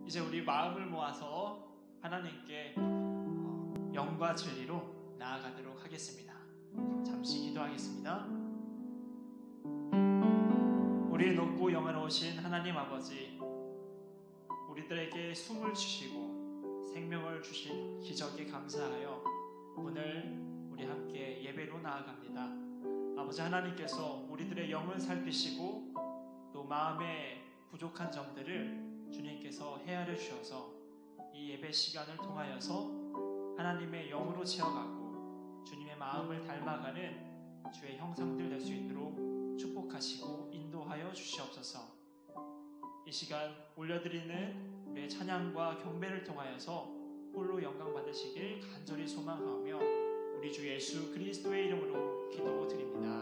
이제 우리 마음을 모아서 하나님께 영과 진리로 나아가도록 하겠습니다. 잠시 기도하겠습니다. 우리의 높고 영원하신 하나님 아버지, 우리들에게 숨을 주시고 생명을 주신 기적에 감사하여 오늘 우리 함께 예배로 나아갑니다. 아버지 하나님께서 우리들의 영을 살피시고 또 마음의 부족한 점들을 주님께서 헤아려 주셔서 이 예배 시간을 통하여서 하나님의 영으로 채워가고 주님의 마음을 닮아가는 주의 형상들 될 수 있도록 축복하시고 인도하여 주시옵소서. 이 시간 올려드리는 우리의 찬양과 경배를 통하여서 홀로 영광 받으시길 간절히 소망하며 우리 주 예수 그리스도의 이름으로 기도드립니다.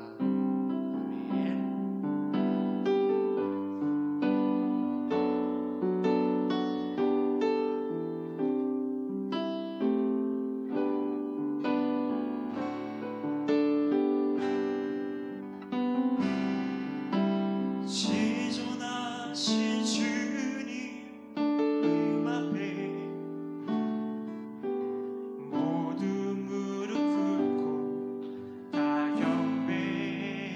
모두 무릎 꿇고 다 경배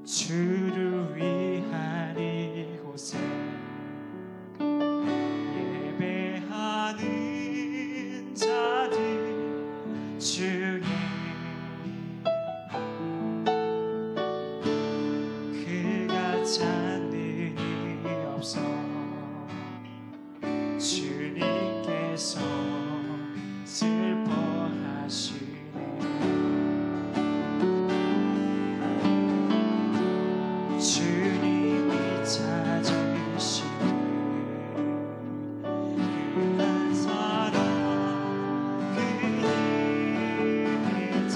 주를 위한 이곳에 예배하는 자들 중에 그가 찾는 일이 없어 주님께서 슬퍼하시네. 주님이 찾으시네. 그한 사람 그의 자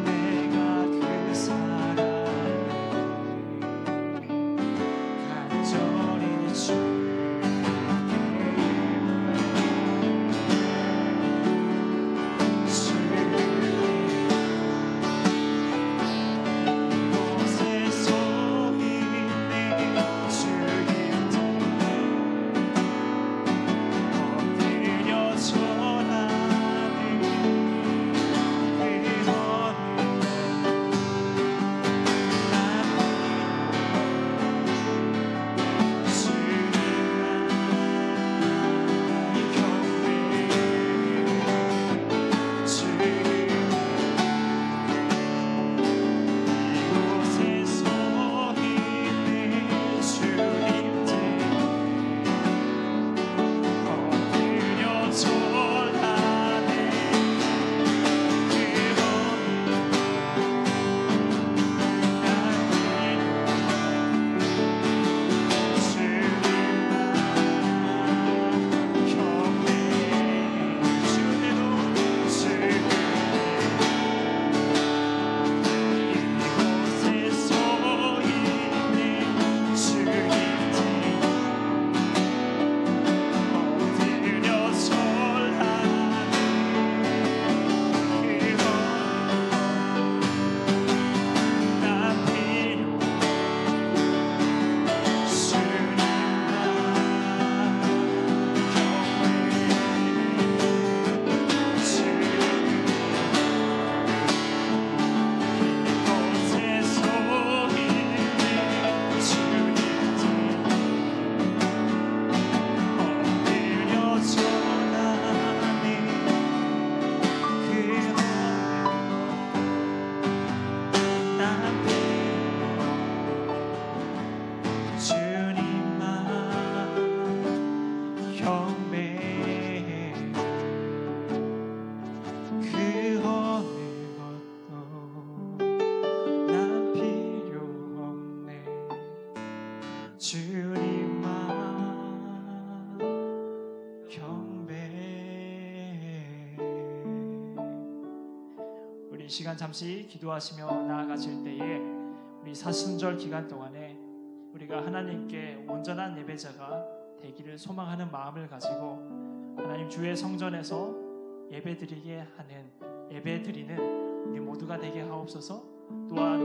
내가 그 사람을 간절히 이 시간 잠시 기도하시며 나아가실 때에 우리 사순절 기간 동안에 우리가 하나님께 온전한 예배자가 되기를 소망하는 마음을 가지고 하나님 주의 성전에서 예배드리게 하는 예배드리는 우리 모두가 되게 하옵소서. 또한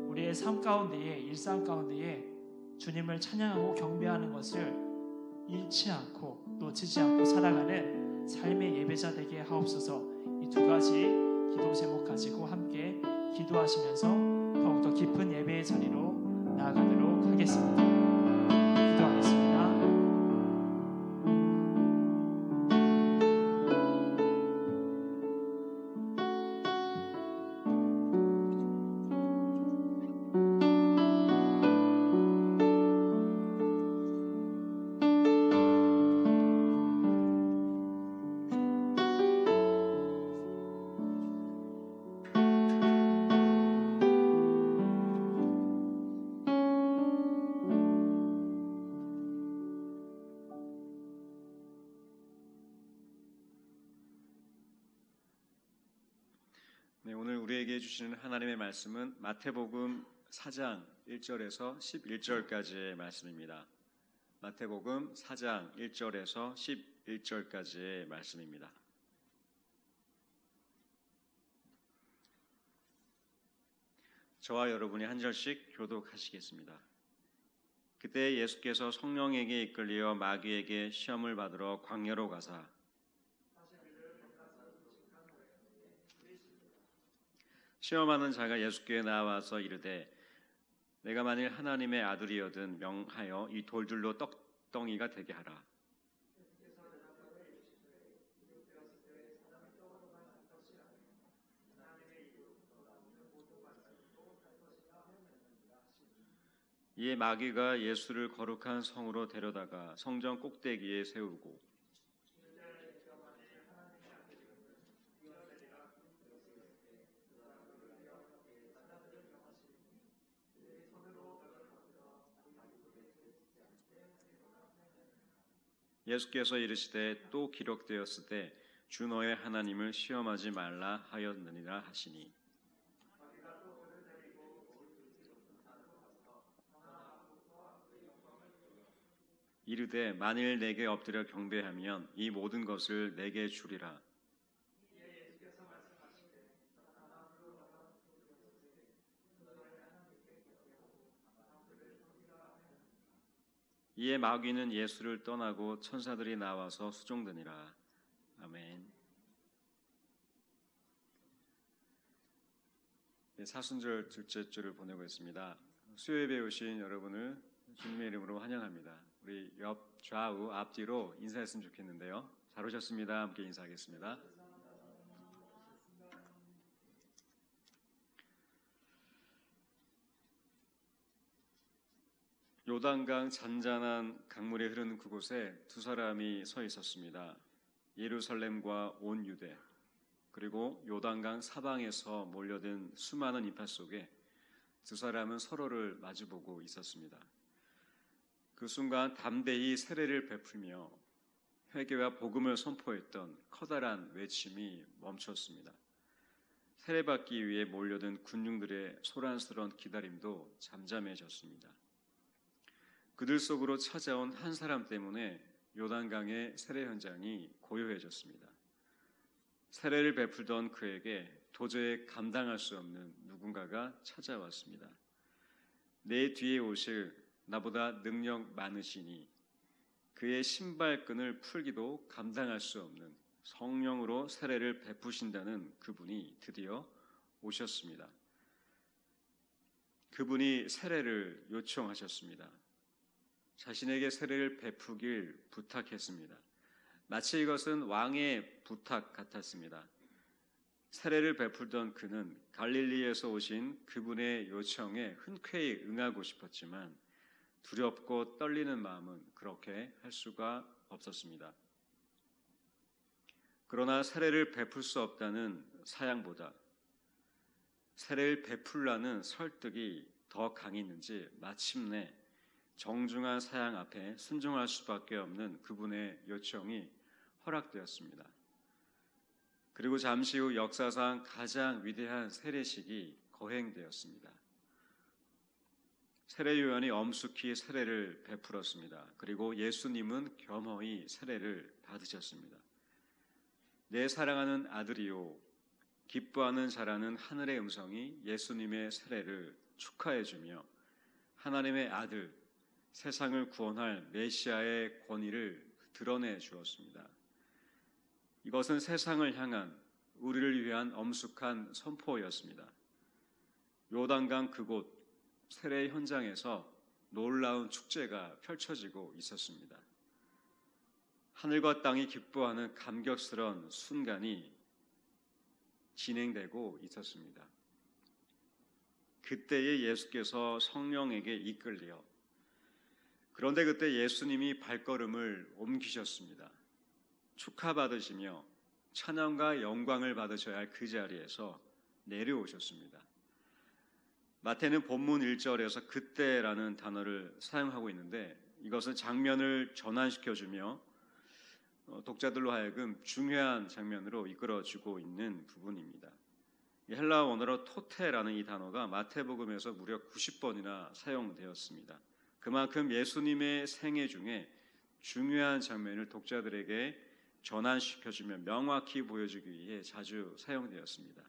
우리의 삶 가운데에 일상 가운데에 주님을 찬양하고 경배하는 것을 잃지 않고 놓치지 않고 살아가는 삶의 예배자 되게 하옵소서. 이 두 가지 기도 제목 가지고 함께 기도하시면서 더욱더 깊은 예배의 자리로 나아가도록 하겠습니다. 기도하겠습니다. 네, 오늘 우리에게 주시는 하나님의 말씀은 마태복음 4장 1절에서 11절까지의 말씀입니다. 마태복음 4장 1절에서 11절까지의 말씀입니다. 저와 여러분이 한 절씩 교독하시겠습니다. 그때 예수께서 성령에게 이끌려 마귀에게 시험을 받으러 광야로 가사 시험하는 자가 예수께 나와서 이르되 내가 만일 하나님의 아들이거든 명하여 이 돌들로 떡덩이가 되게 하라. 이에 마귀가 예수를 거룩한 성으로 데려다가 성전 꼭대기에 세우고 예수께서 이르시되 또 기록되었으되 주 너의 하나님을 시험하지 말라 하였느니라 하시니 이르되 만일 내게 엎드려 경배하면 이 모든 것을 내게 주리라. 이에 마귀는 예수를 떠나고 천사들이 나와서 수종드니라. 아멘. 사순절 둘째 주를 보내고 있습니다. 수요예배 오신 여러분을 주님의 이름으로 환영합니다. 우리 옆 좌우 앞뒤로 인사했으면 좋겠는데요. 잘 오셨습니다. 함께 인사하겠습니다. 요단강 잔잔한 강물이 흐르는 그곳에 두 사람이 서 있었습니다. 예루살렘과 온 유대 그리고 요단강 사방에서 몰려든 수많은 인파 속에 두 사람은 서로를 마주보고 있었습니다. 그 순간 담대히 세례를 베풀며 회개와 복음을 선포했던 커다란 외침이 멈췄습니다. 세례받기 위해 몰려든 군중들의 소란스러운 기다림도 잠잠해졌습니다. 그들 속으로 찾아온 한 사람 때문에 요단강의 세례 현장이 고요해졌습니다. 세례를 베풀던 그에게 도저히 감당할 수 없는 누군가가 찾아왔습니다. 내 뒤에 오실 나보다 능력 많으시니 그의 신발끈을 풀기도 감당할 수 없는 성령으로 세례를 베푸신다는 그분이 드디어 오셨습니다. 그분이 세례를 요청하셨습니다. 자신에게 세례를 베푸길 부탁했습니다. 마치 이것은 왕의 부탁 같았습니다. 세례를 베풀던 그는 갈릴리에서 오신 그분의 요청에 흔쾌히 응하고 싶었지만 두렵고 떨리는 마음은 그렇게 할 수가 없었습니다. 그러나 세례를 베풀 수 없다는 사양보다 세례를 베풀라는 설득이 더 강했는지 마침내 정중한 사양 앞에 순종할 수밖에 없는 그분의 요청이 허락되었습니다. 그리고 잠시 후 역사상 가장 위대한 세례식이 거행되었습니다. 세례 요한이 엄숙히 세례를 베풀었습니다. 그리고 예수님은 겸허히 세례를 받으셨습니다. 내 사랑하는 아들이요 기뻐하는 자라는 하늘의 음성이 예수님의 세례를 축하해주며 하나님의 아들 세상을 구원할 메시아의 권위를 드러내 주었습니다. 이것은 세상을 향한 우리를 위한 엄숙한 선포였습니다. 요단강 그곳 세례 현장에서 놀라운 축제가 펼쳐지고 있었습니다. 하늘과 땅이 기뻐하는 감격스러운 순간이 진행되고 있었습니다. 그때에 예수께서 성령에게 이끌려 그런데 그때 예수님이 발걸음을 옮기셨습니다. 축하받으시며 찬양과 영광을 받으셔야 할 그 자리에서 내려오셨습니다. 마태는 본문 1절에서 그때라는 단어를 사용하고 있는데 이것은 장면을 전환시켜주며 독자들로 하여금 중요한 장면으로 이끌어주고 있는 부분입니다. 헬라어 원어로 토테라는 이 단어가 마태복음에서 무려 90번이나 사용되었습니다. 그만큼 예수님의 생애 중에 중요한 장면을 독자들에게 전환시켜주며 명확히 보여주기 위해 자주 사용되었습니다.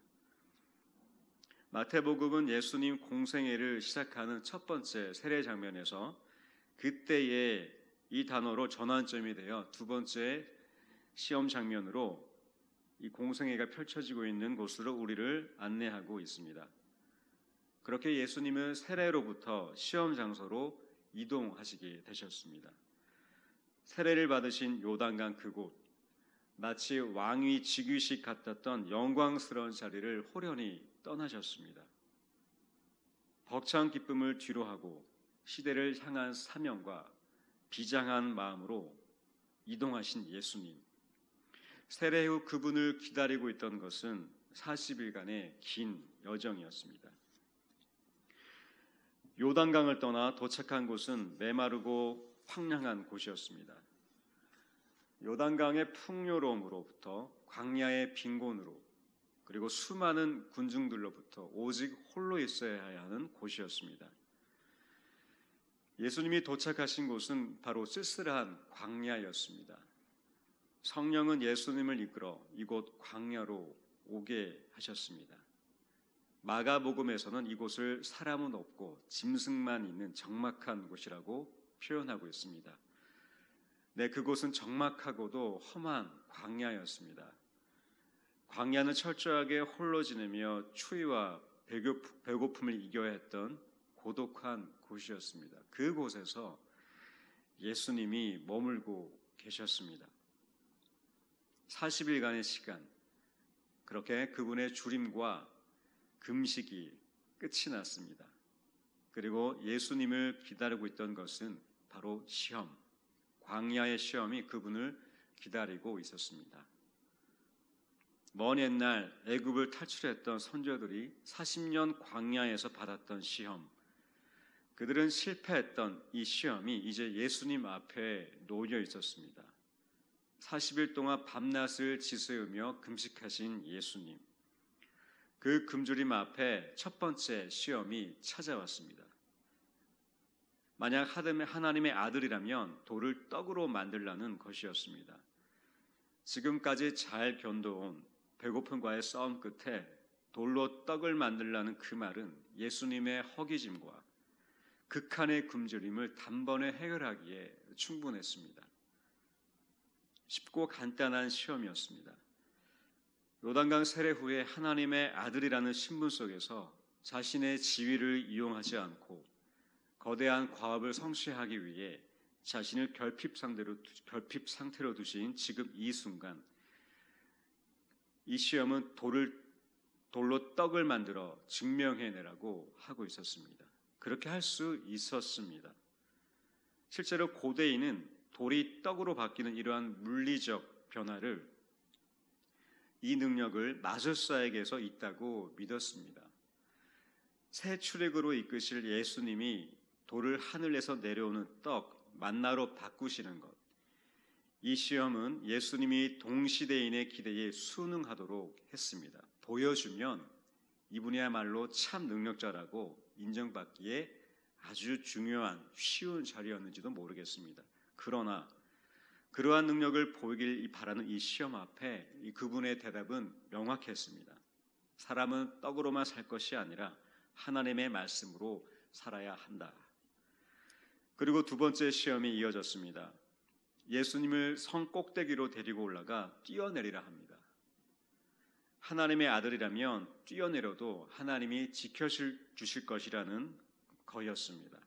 마태복음은 예수님 공생애를 시작하는 첫 번째 세례 장면에서 그때의 이 단어로 전환점이 되어 두 번째 시험 장면으로 이 공생애가 펼쳐지고 있는 곳으로 우리를 안내하고 있습니다. 그렇게 예수님은 세례로부터 시험 장소로 이동하시게 되셨습니다. 세례를 받으신 요단강 그곳, 마치 왕위 즉위식 같았던 영광스러운 자리를 호련히 떠나셨습니다. 벅찬 기쁨을 뒤로하고 시대를 향한 사명과 비장한 마음으로 이동하신 예수님. 세례 후 그분을 기다리고 있던 것은 40일간의 긴 여정이었습니다. 요단강을 떠나 도착한 곳은 메마르고 황량한 곳이었습니다. 요단강의 풍요로움으로부터 광야의 빈곤으로 그리고 수많은 군중들로부터 오직 홀로 있어야 하는 곳이었습니다. 예수님이 도착하신 곳은 바로 쓸쓸한 광야였습니다. 성령은 예수님을 이끌어 이곳 광야로 오게 하셨습니다. 마가복음에서는 이곳을 사람은 없고 짐승만 있는 적막한 곳이라고 표현하고 있습니다. 네, 그곳은 적막하고도 험한 광야였습니다. 광야는 철저하게 홀로 지내며 추위와 배고픔을 이겨야 했던 고독한 곳이었습니다. 그곳에서 예수님이 머물고 계셨습니다. 40일간의 시간, 그렇게 그분의 주림과 금식이 끝이 났습니다. 그리고 예수님을 기다리고 있던 것은 바로 시험, 광야의 시험이 그분을 기다리고 있었습니다. 먼 옛날 애굽을 탈출했던 선조들이 40년 광야에서 받았던 시험, 그들은 실패했던 이 시험이 이제 예수님 앞에 놓여 있었습니다. 40일 동안 밤낮을 지새우며 금식하신 예수님, 그 금주림 앞에 첫 번째 시험이 찾아왔습니다. 만약 하나님의 아들이라면 돌을 떡으로 만들라는 것이었습니다. 지금까지 잘 견뎌온 배고픔과의 싸움 끝에 돌로 떡을 만들라는 그 말은 예수님의 허기짐과 극한의 굶주림을 단번에 해결하기에 충분했습니다. 쉽고 간단한 시험이었습니다. 요단강 세례 후에 하나님의 아들이라는 신분 속에서 자신의 지위를 이용하지 않고 거대한 과업을 성취하기 위해 자신을 결핍 상태로 두신 지금 이 순간, 이 시험은 돌로 떡을 만들어 증명해내라고 하고 있었습니다. 그렇게 할 수 있었습니다. 실제로 고대인은 돌이 떡으로 바뀌는 이러한 물리적 변화를, 이 능력을 마술사에게서 있다고 믿었습니다. 새 출애굽으로 이끄실 예수님이 돌을 하늘에서 내려오는 떡, 만나로 바꾸시는 것, 이 시험은 예수님이 동시대인의 기대에 순응하도록 했습니다. 보여주면 이분이야말로 참 능력자라고 인정받기에 아주 중요한 쉬운 자리였는지도 모르겠습니다. 그러나 그러한 능력을 보이길 바라는 이 시험 앞에 그분의 대답은 명확했습니다. 사람은 떡으로만 살 것이 아니라 하나님의 말씀으로 살아야 한다. 그리고 두 번째 시험이 이어졌습니다. 예수님을 성 꼭대기로 데리고 올라가 뛰어내리라 합니다. 하나님의 아들이라면 뛰어내려도 하나님이 지켜주실 것이라는 거였습니다.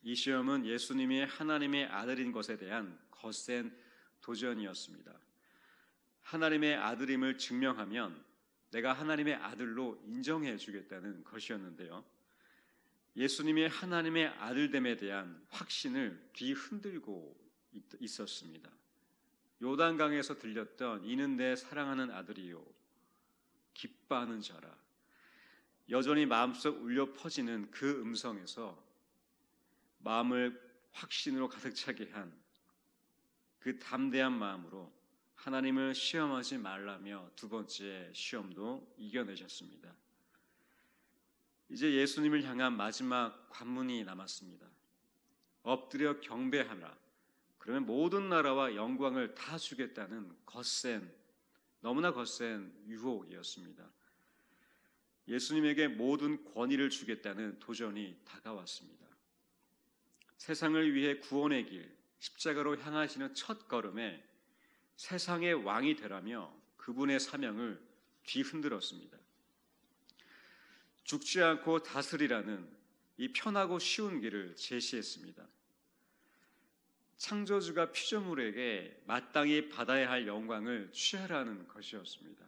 이 시험은 예수님이 하나님의 아들인 것에 대한 거센 도전이었습니다. 하나님의 아들임을 증명하면 내가 하나님의 아들로 인정해 주겠다는 것이었는데요. 예수님이 하나님의 아들됨에 대한 확신을 뒤흔들고 있었습니다. 요단강에서 들렸던 이는 내 사랑하는 아들이요 기뻐하는 자라, 여전히 마음속 울려 퍼지는 그 음성에서 마음을 확신으로 가득 차게 한 그 담대한 마음으로 하나님을 시험하지 말라며 두 번째 시험도 이겨내셨습니다. 이제 예수님을 향한 마지막 관문이 남았습니다. 엎드려 경배하라. 그러면 모든 나라와 영광을 다 주겠다는 너무나 거센 유혹이었습니다. 예수님에게 모든 권위를 주겠다는 도전이 다가왔습니다. 세상을 위해 구원의 길, 십자가로 향하시는 첫 걸음에 세상의 왕이 되라며 그분의 사명을 뒤흔들었습니다. 죽지 않고 다스리라는 이 편하고 쉬운 길을 제시했습니다. 창조주가 피조물에게 마땅히 받아야 할 영광을 취하라는 것이었습니다.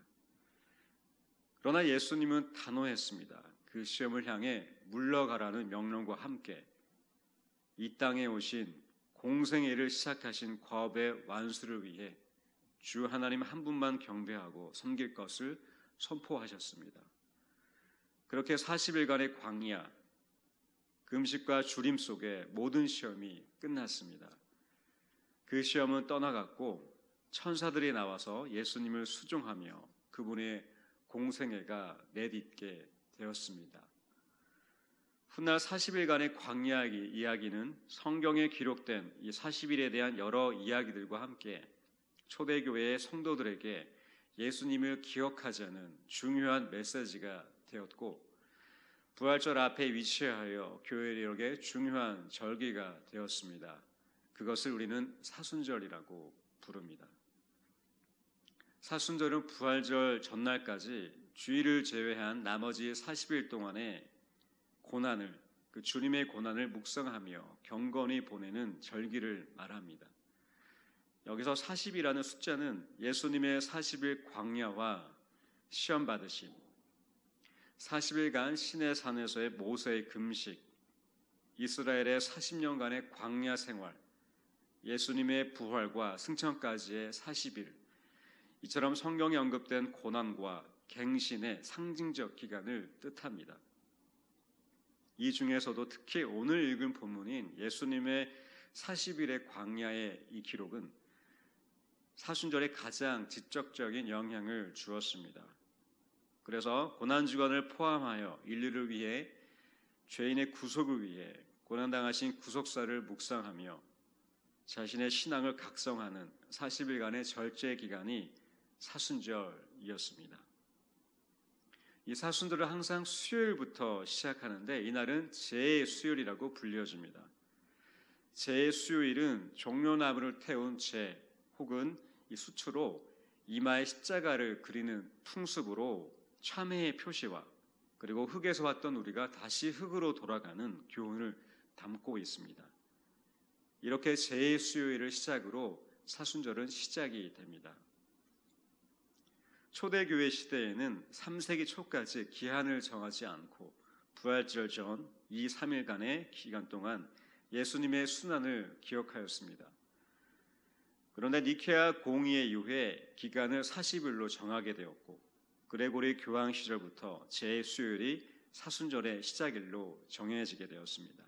그러나 예수님은 단호했습니다. 그 시험을 향해 물러가라는 명령과 함께 이 땅에 오신 공생의 일을 시작하신 과업의 완수를 위해 주 하나님 한 분만 경배하고 섬길 것을 선포하셨습니다. 그렇게 40일간의 광야, 금식과 주림 속에 모든 시험이 끝났습니다. 그 시험은 떠나갔고 천사들이 나와서 예수님을 수종하며 그분의 공생애가 내딛게 되었습니다. 훗날 40일간의 광야 이야기는 성경에 기록된 이 40일에 대한 여러 이야기들과 함께 초대교회의 성도들에게 예수님을 기억하자는 중요한 메시지가 되었고 부활절 앞에 위치하여 교회력의 중요한 절기가 되었습니다. 그것을 우리는 사순절이라고 부릅니다. 사순절은 부활절 전날까지 주일을 제외한 나머지 40일 동안의 고난을, 그 주님의 고난을 묵상하며 경건히 보내는 절기를 말합니다. 여기서 40이라는 숫자는 예수님의 40일 광야와 시험 받으심, 40일간 시내 산에서의 모세의 금식, 이스라엘의 40년간의 광야 생활, 예수님의 부활과 승천까지의 40일, 이처럼 성경에 언급된 고난과 갱신의 상징적 기간을 뜻합니다. 이 중에서도 특히 오늘 읽은 본문인 예수님의 40일의 광야의 이 기록은 사순절에 가장 직접적인 영향을 주었습니다. 그래서 고난주간을 포함하여 인류를 위해 죄인의 구속을 위해 고난당하신 구속사를 묵상하며 자신의 신앙을 각성하는 40일간의 절제 기간이 사순절이었습니다. 이 사순절은 항상 수요일부터 시작하는데 이날은 제의 수요일이라고 불려집니다. 제의 수요일은 종려나무를 태운 제 혹은 이 수초로 이마에 십자가를 그리는 풍습으로 참회의 표시와 그리고 흙에서 왔던 우리가 다시 흙으로 돌아가는 교훈을 담고 있습니다. 이렇게 제의 수요일을 시작으로 사순절은 시작이 됩니다. 초대교회 시대에는 3세기 초까지 기한을 정하지 않고 부활절 전 2, 3일간의 기간 동안 예수님의 순환을 기억하였습니다. 그런데 니케아 공의회 이후에 기간을 40일로 정하게 되었고 그레고리 교황 시절부터 제2수요일이 사순절의 시작일로 정해지게 되었습니다.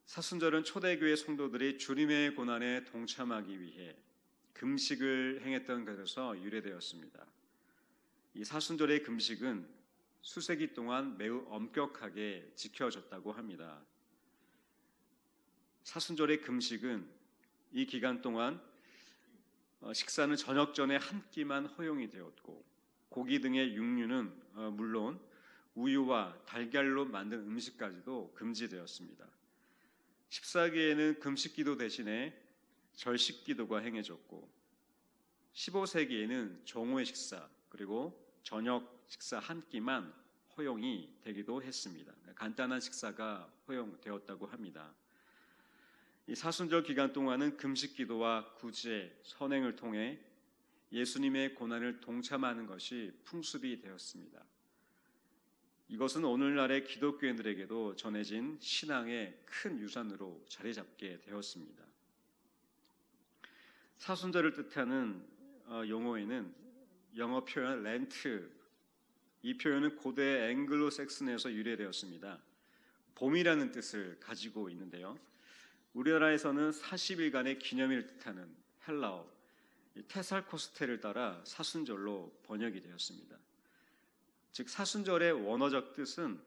사순절은 초대교회 성도들이 주님의 고난에 동참하기 위해 금식을 행했던 것에서 유래되었습니다. 이 사순절의 금식은 수세기 동안 매우 엄격하게 지켜졌다고 합니다. 사순절의 금식은 이 기간 동안 식사는 저녁 전에 한 끼만 허용이 되었고 고기 등의 육류는 물론 우유와 달걀로 만든 음식까지도 금지되었습니다. 14기에는 금식기도 대신에 절식기도가 행해졌고 15세기에는 정오의 식사 그리고 저녁 식사 한 끼만 허용이 되기도 했습니다. 간단한 식사가 허용되었다고 합니다. 이 사순절 기간 동안은 금식기도와 구제, 선행을 통해 예수님의 고난을 동참하는 것이 풍습이 되었습니다. 이것은 오늘날의 기독교인들에게도 전해진 신앙의 큰 유산으로 자리 잡게 되었습니다. 사순절을 뜻하는 용어에는 영어 표현 렌트, 이 표현은 고대 앵글로색슨에서 유래되었습니다. 봄이라는 뜻을 가지고 있는데요. 우리나라에서는 40일간의 기념일을 뜻하는 헬라어 테살코스테를 따라 사순절로 번역이 되었습니다. 즉 사순절의 원어적 뜻은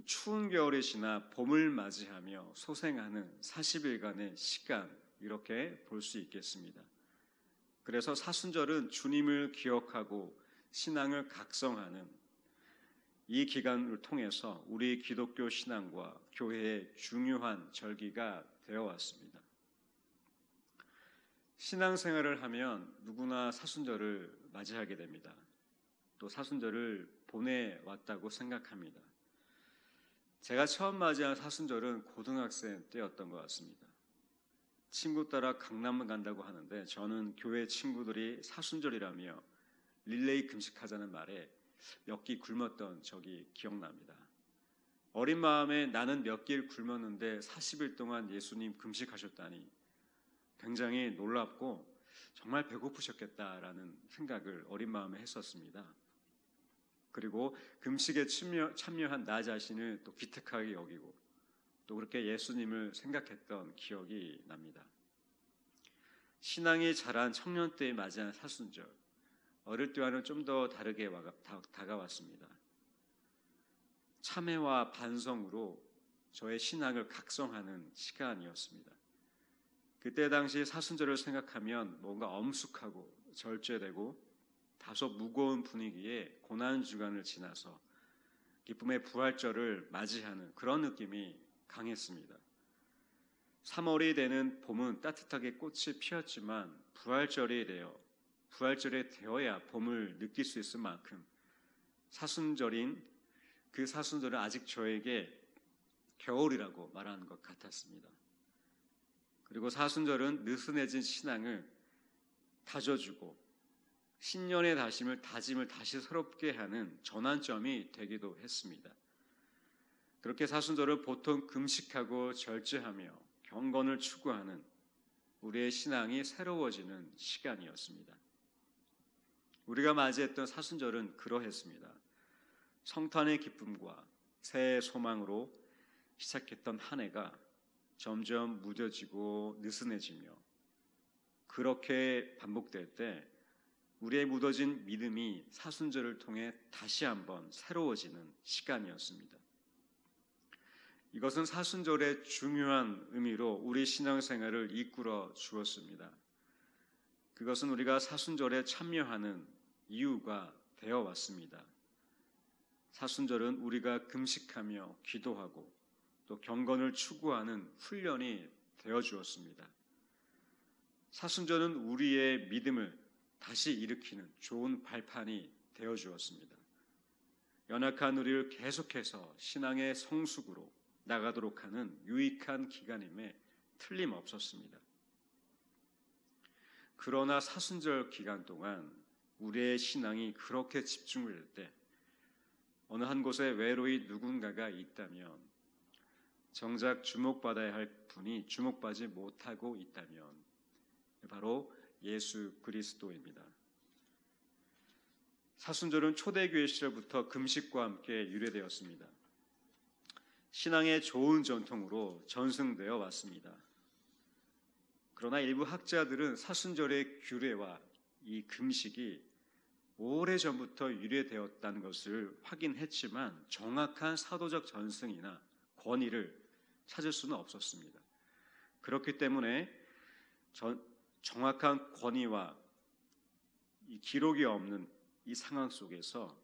추운 겨울이 지나 봄을 맞이하며 소생하는 40일간의 시간 이렇게 볼 수 있겠습니다. 그래서 사순절은 주님을 기억하고 신앙을 각성하는 이 기간을 통해서 우리 기독교 신앙과 교회의 중요한 절기가 되어 왔습니다. 신앙생활을 하면 누구나 사순절을 맞이하게 됩니다. 또 사순절을 보내왔다고 생각합니다. 제가 처음 맞이한 사순절은 고등학생 때였던 것 같습니다. 친구 따라 강남 간다고 하는데 저는 교회 친구들이 사순절이라며 릴레이 금식하자는 말에 몇 끼 굶었던 적이 기억납니다. 어린 마음에 나는 몇 끼를 굶었는데 40일 동안 예수님 금식하셨다니 굉장히 놀랍고 정말 배고프셨겠다라는 생각을 어린 마음에 했었습니다. 그리고 금식에 참여한 나 자신을 또 기특하게 여기고 또 그렇게 예수님을 생각했던 기억이 납니다. 신앙이 자란 청년 때에 맞이한 사순절, 어릴 때와는 좀 더 다르게 다가왔습니다. 참회와 반성으로 저의 신앙을 각성하는 시간이었습니다. 그때 당시 사순절을 생각하면 뭔가 엄숙하고 절제되고 다소 무거운 분위기에 고난주간을 지나서 기쁨의 부활절을 맞이하는 그런 느낌이 강했습니다. 3월이 되는 봄은 따뜻하게 꽃이 피었지만 부활절이 되어야 봄을 느낄 수 있을 만큼 사순절은 아직 저에게 겨울이라고 말하는 것 같았습니다. 그리고 사순절은 느슨해진 신앙을 다져주고 신년의 다짐을 다시 새롭게 하는 전환점이 되기도 했습니다. 그렇게 사순절을 보통 금식하고 절제하며 경건을 추구하는 우리의 신앙이 새로워지는 시간이었습니다. 우리가 맞이했던 사순절은 그러했습니다. 성탄의 기쁨과 새해 소망으로 시작했던 한 해가 점점 무뎌지고 느슨해지며 그렇게 반복될 때 우리의 묻어진 믿음이 사순절을 통해 다시 한번 새로워지는 시간이었습니다. 이것은 사순절의 중요한 의미로 우리 신앙생활을 이끌어 주었습니다. 그것은 우리가 사순절에 참여하는 이유가 되어 왔습니다. 사순절은 우리가 금식하며 기도하고 또 경건을 추구하는 훈련이 되어 주었습니다. 사순절은 우리의 믿음을 다시 일으키는 좋은 발판이 되어 주었습니다. 연약한 우리를 계속해서 신앙의 성숙으로 나가도록 하는 유익한 기간임에 틀림없었습니다. 그러나 사순절 기간 동안 우리의 신앙이 그렇게 집중될 때 어느 한 곳에 외로이 누군가가 있다면 정작 주목받아야 할 분이 주목받지 못하고 있다면 바로 예수 그리스도입니다. 사순절은 초대교회 시절부터 금식과 함께 유래되었습니다. 신앙의 좋은 전통으로 전승되어 왔습니다. 그러나 일부 학자들은 사순절의 규례와 이 금식이 오래전부터 유래되었다는 것을 확인했지만 정확한 사도적 전승이나 권위를 찾을 수는 없었습니다. 그렇기 때문에 정확한 권위와 이 기록이 없는 이 상황 속에서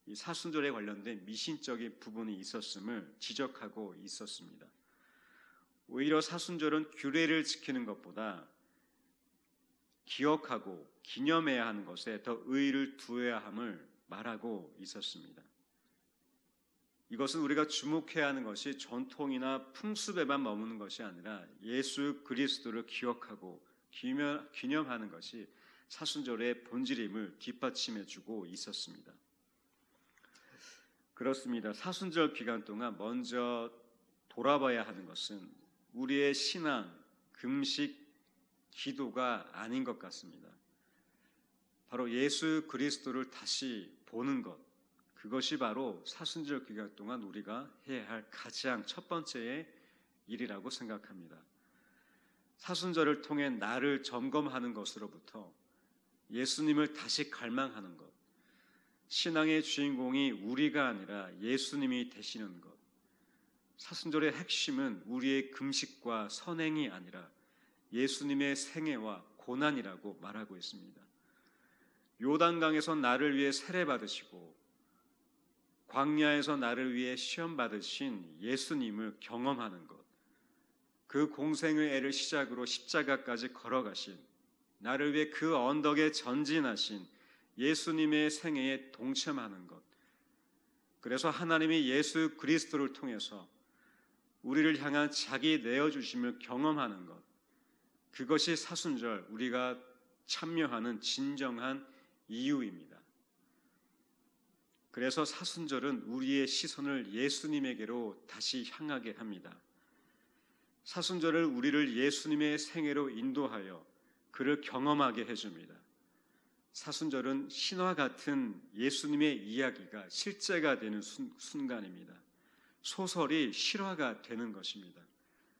이 사순절에 관련된 미신적인 부분이 있었음을 지적하고 있었습니다. 오히려 사순절은 규례를 지키는 것보다 기억하고 기념해야 하는 것에 더 의의를 두어야 함을 말하고 있었습니다. 이것은 우리가 주목해야 하는 것이 전통이나 풍습에만 머무는 것이 아니라 예수 그리스도를 기억하고 기념하는 것이 사순절의 본질임을 뒷받침해주고 있었습니다. 그렇습니다. 사순절 기간 동안 먼저 돌아봐야 하는 것은 우리의 신앙, 금식, 기도가 아닌 것 같습니다. 바로 예수 그리스도를 다시 보는 것, 그것이 바로 사순절 기간 동안 우리가 해야 할 가장 첫 번째의 일이라고 생각합니다. 사순절을 통해 나를 점검하는 것으로부터 예수님을 다시 갈망하는 것, 신앙의 주인공이 우리가 아니라 예수님이 되시는 것, 사순절의 핵심은 우리의 금식과 선행이 아니라 예수님의 생애와 고난이라고 말하고 있습니다. 요단강에서 나를 위해 세례받으시고 광야에서 나를 위해 시험 받으신 예수님을 경험하는 것, 그 공생의 애를 시작으로 십자가까지 걸어가신 나를 위해 그 언덕에 전진하신 예수님의 생애에 동참하는 것. 그래서 하나님이 예수 그리스도를 통해서 우리를 향한 자기 내어주심을 경험하는 것. 그것이 사순절 우리가 참여하는 진정한 이유입니다. 그래서 사순절은 우리의 시선을 예수님에게로 다시 향하게 합니다. 사순절은 우리를 예수님의 생애로 인도하여 그를 경험하게 해줍니다. 사순절은 신화 같은 예수님의 이야기가 실제가 되는 순간입니다. 소설이 실화가 되는 것입니다.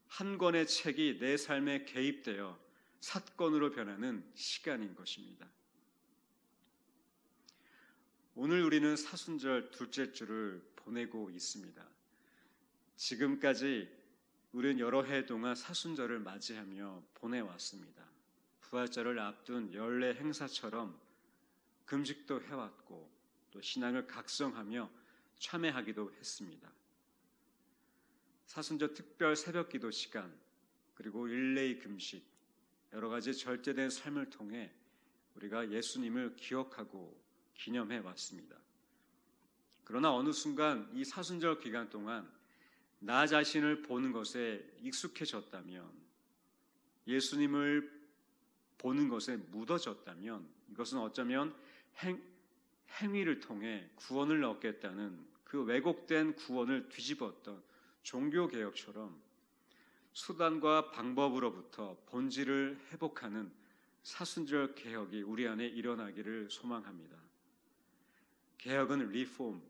한 권의 책이 내 삶에 개입되어 사건으로 변하는 시간인 것입니다. 오늘 우리는 사순절 둘째 주를 보내고 있습니다. 지금까지 우리는 여러 해 동안 사순절을 맞이하며 보내왔습니다. 부활절을 앞둔 연례 행사처럼 금식도 해왔고 또 신앙을 각성하며 참회하기도 했습니다. 사순절 특별 새벽기도 시간 그리고 릴레이 금식 여러 가지 절제된 삶을 통해 우리가 예수님을 기억하고 기념해 왔습니다. 그러나 어느 순간 이 사순절 기간 동안 나 자신을 보는 것에 익숙해졌다면 예수님을 보는 것에 묻어졌다면 이것은 어쩌면 행위를 통해 구원을 얻겠다는 그 왜곡된 구원을 뒤집었던 종교개혁처럼 수단과 방법으로부터 본질을 회복하는 사순절 개혁이 우리 안에 일어나기를 소망합니다. 개혁은 리폼,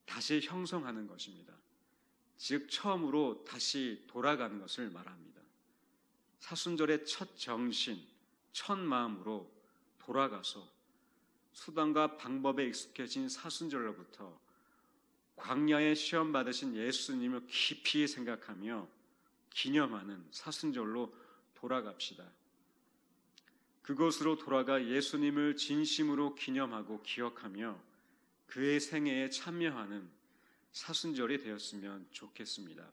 다시 형성하는 것입니다. 즉 처음으로 다시 돌아가는 것을 말합니다. 사순절의 첫 정신, 첫 마음으로 돌아가서 수단과 방법에 익숙해진 사순절로부터 광야에 시험 받으신 예수님을 깊이 생각하며 기념하는 사순절로 돌아갑시다. 그곳으로 돌아가 예수님을 진심으로 기념하고 기억하며 그의 생애에 참여하는 사순절이 되었으면 좋겠습니다.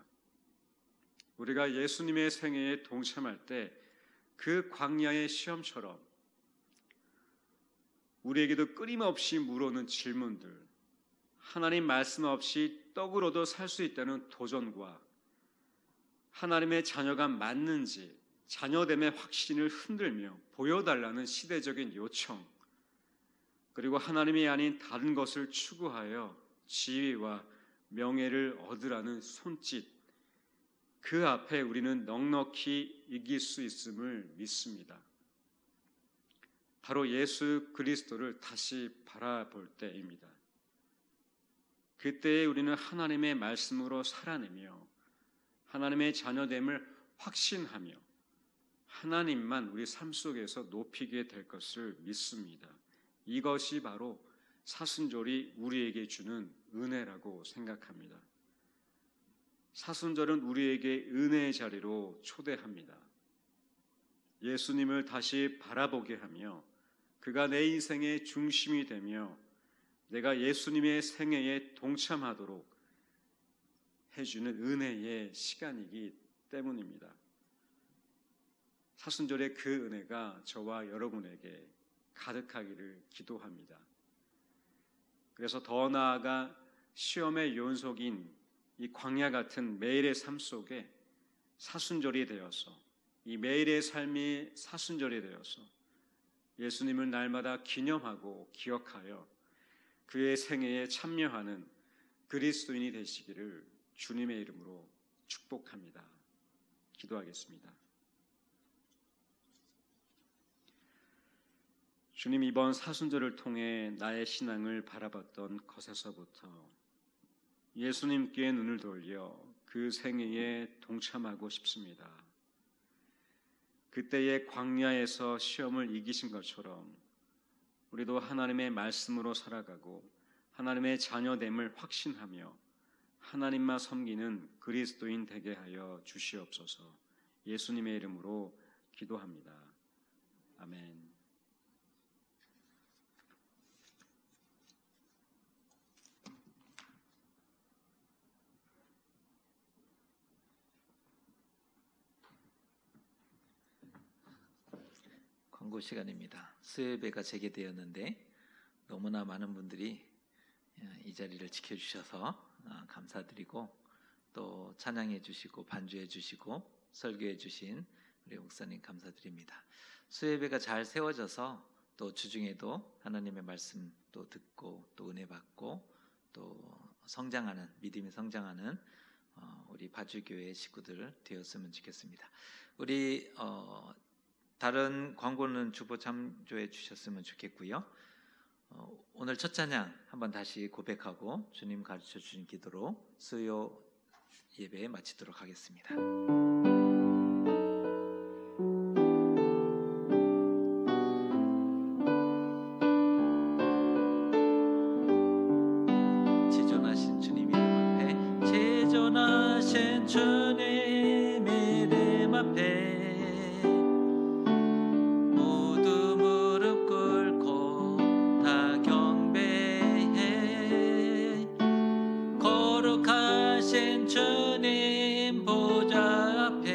우리가 예수님의 생애에 동참할 때 그 광야의 시험처럼 우리에게도 끊임없이 물어오는 질문들, 하나님 말씀 없이 떡으로도 살 수 있다는 도전과 하나님의 자녀가 맞는지 자녀됨의 확신을 흔들며 보여달라는 시대적인 요청, 그리고 하나님이 아닌 다른 것을 추구하여 지위와 명예를 얻으라는 손짓, 그 앞에 우리는 넉넉히 이길 수 있음을 믿습니다. 바로 예수 그리스도를 다시 바라볼 때입니다. 그때에 우리는 하나님의 말씀으로 살아내며 하나님의 자녀됨을 확신하며 하나님만 우리 삶 속에서 높이게 될 것을 믿습니다. 이것이 바로 사순절이 우리에게 주는 은혜라고 생각합니다. 사순절은 우리에게 은혜의 자리로 초대합니다. 예수님을 다시 바라보게 하며 그가 내 인생의 중심이 되며 내가 예수님의 생애에 동참하도록 해주는 은혜의 시간이기 때문입니다. 사순절의 그 은혜가 저와 여러분에게 가득하기를 기도합니다. 그래서 더 나아가 시험의 연속인 이 광야 같은 매일의 삶 속에 사순절이 되어서 이 매일의 삶이 사순절이 되어서 예수님을 날마다 기념하고 기억하여 그의 생애에 참여하는 그리스도인이 되시기를 주님의 이름으로 축복합니다. 기도하겠습니다. 주님, 이번 사순절을 통해 나의 신앙을 바라봤던 것에서부터 예수님께 눈을 돌려 그 생애에 동참하고 싶습니다. 그때의 광야에서 시험을 이기신 것처럼 우리도 하나님의 말씀으로 살아가고 하나님의 자녀됨을 확신하며 하나님만 섬기는 그리스도인 되게 하여 주시옵소서. 예수님의 이름으로 기도합니다. 아멘. 광고 시간입니다. 수요예배가 재개되었는데 너무나 많은 분들이 이 자리를 지켜주셔서 감사드리고, 또 찬양해 주시고 반주해 주시고 설교해 주신 우리 목사님 감사드립니다. 수요예배가 잘 세워져서 또 주중에도 하나님의 말씀 또 듣고 또 은혜 받고 또 성장하는, 믿음이 성장하는 우리 바주교회 식구들 되었으면 좋겠습니다. 우리 다른 광고는 주보 참조해 주셨으면 좋겠고요. 오늘 첫 찬양 한번 다시 고백하고 주님 가르쳐 주신 기도로 수요 예배 마치도록 하겠습니다. 지존하신 주님 이름 앞에, 지존하신 주님 이름 앞에 주님 보좌 앞에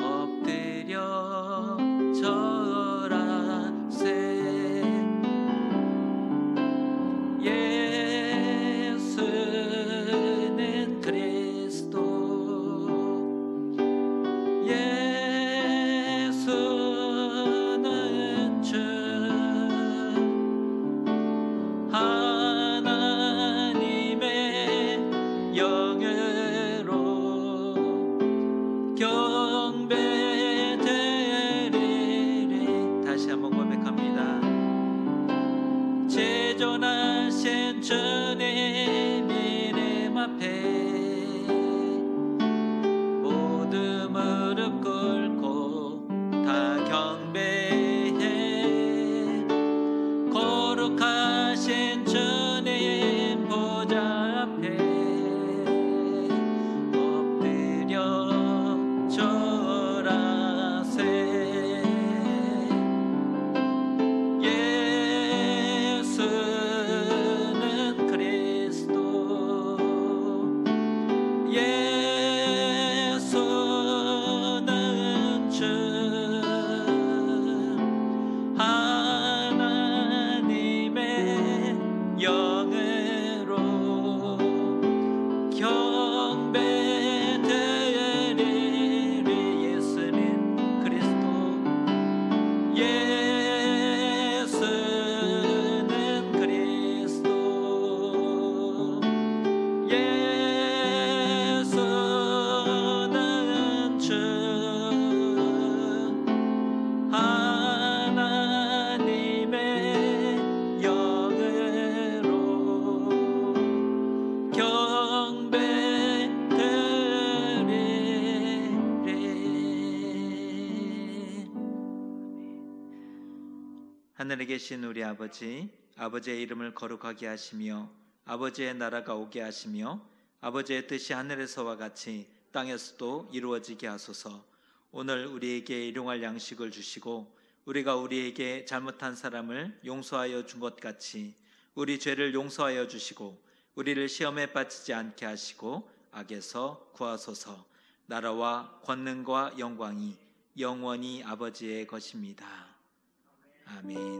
엎드려 절하세. 예수는 그리스도, 예수는 주, 영으로 경배드리리. 다시 한번 고백합니다. 지존하신 주님 이름 앞에 모두 무릎 꿇고 다 경배해. 거룩하신 주님 보좌 앞에 예수는 그리스도, 예수는 주, 하나님의 영으로 경배드리리. 예수는 그리스도, 예수는 그리스도, 예수는 주, 하나님의 영으로 경배드리리. 하늘에 계신 우리 아버지, 아버지의 이름을 거룩하게 하시며 아버지의 나라가 오게 하시며 아버지의 뜻이 하늘에서와 같이 땅에서도 이루어지게 하소서. 오늘 우리에게 일용할 양식을 주시고 우리가 우리에게 잘못한 사람을 용서하여 준 것 같이 우리 죄를 용서하여 주시고 우리를 시험에 빠지지 않게 하시고 악에서 구하소서. 나라와 권능과 영광이 영원히 아버지의 것입니다. 아멘.